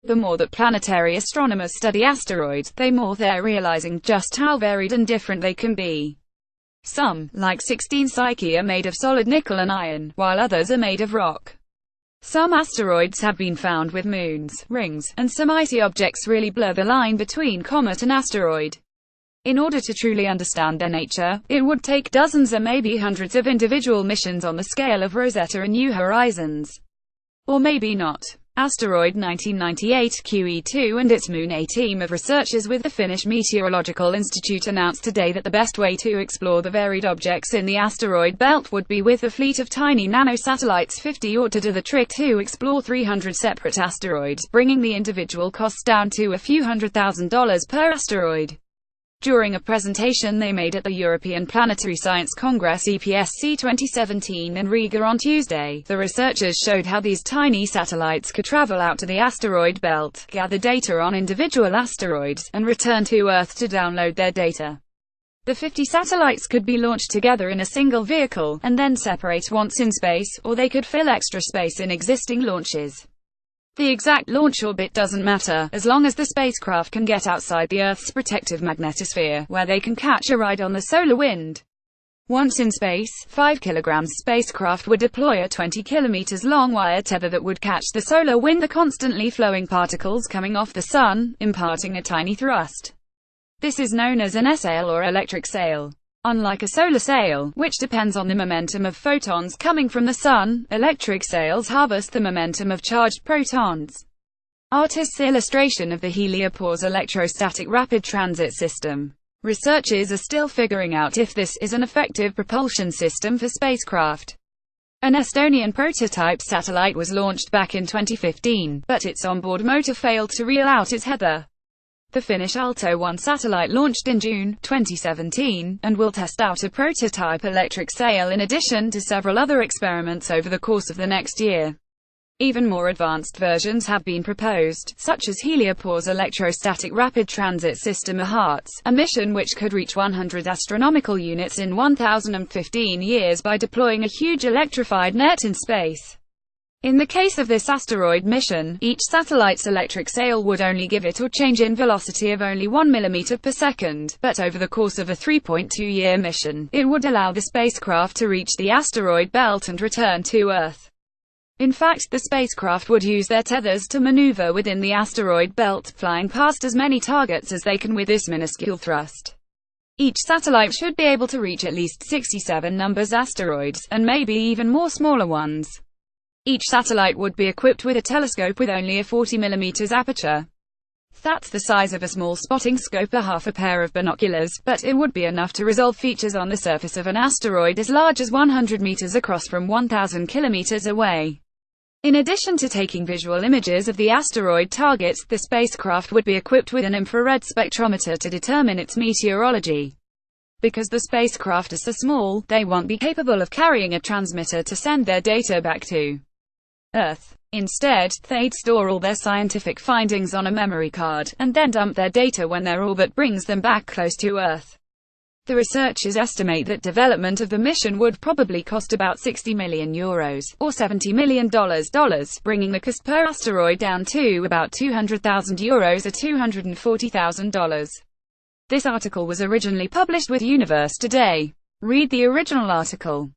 The more that planetary astronomers study asteroids, the more they're realizing just how varied and different they can be. Some, like 16 Psyche, are made of solid nickel and iron, while others are made of rock. Some asteroids have been found with moons, rings, and some icy objects really blur the line between comet and asteroid. In order to truly understand their nature, it would take dozens or maybe hundreds of individual missions on the scale of Rosetta and New Horizons. Or maybe not. Asteroid 1998 QE2 and its moon. A team of researchers with the Finnish Meteorological Institute announced today that the best way to explore the varied objects in the asteroid belt would be with a fleet of tiny nanosatellites. 50 ought to do the trick to explore 300 separate asteroids, bringing the individual costs down to a few $100,000 per asteroid. During a presentation they made at the European Planetary Science Congress EPSC 2017 in Riga on Tuesday, the researchers showed how these tiny satellites could travel out to the asteroid belt, gather data on individual asteroids, and return to Earth to download their data. The 50 satellites could be launched together in a single vehicle, and then separate once in space, or they could fill extra space in existing launches. The exact launch orbit doesn't matter, as long as the spacecraft can get outside the Earth's protective magnetosphere, where they can catch a ride on the solar wind. Once in space, 5 kg spacecraft would deploy a 20 km long wire tether that would catch the solar wind, the constantly flowing particles coming off the sun, imparting a tiny thrust. This is known as an sail or electric sail. Unlike a solar sail, which depends on the momentum of photons coming from the sun, electric sails harvest the momentum of charged protons. Artist's illustration of the heliopause electrostatic rapid transit system. Researchers are still figuring out if this is an effective propulsion system for spacecraft. An Estonian prototype satellite was launched back in 2015, but its onboard motor failed to reel out its header. The Finnish Aalto-1 satellite launched in June 2017, and will test out a prototype electric sail in addition to several other experiments over the course of the next year. Even more advanced versions have been proposed, such as Heliopause Electrostatic Rapid Transit System (HARTS), a mission which could reach 100 astronomical units in 1,015 years by deploying a huge electrified net in space. In the case of this asteroid mission, each satellite's electric sail would only give it or change in velocity of only 1 mm per second, but over the course of a 3.2-year mission, it would allow the spacecraft to reach the asteroid belt and return to Earth. In fact, the spacecraft would use their tethers to maneuver within the asteroid belt, flying past as many targets as they can with this minuscule thrust. Each satellite should be able to reach at least 67 numbers asteroids, and maybe even more smaller ones. Each satellite would be equipped with a telescope with only a 40 mm aperture. That's the size of a small spotting scope or half a pair of binoculars, but it would be enough to resolve features on the surface of an asteroid as large as 100 meters across from 1,000 kilometers away. In addition to taking visual images of the asteroid targets, the spacecraft would be equipped with an infrared spectrometer to determine its meteorology. Because the spacecraft is so small, they won't be capable of carrying a transmitter to send their data back to Earth. Instead, they'd store all their scientific findings on a memory card, and then dump their data when their orbit brings them back close to Earth. The researchers estimate that development of the mission would probably cost about €60 million, or $70 million, bringing the cost per asteroid down to about €200,000 or $240,000. This article was originally published with Universe Today. Read the original article.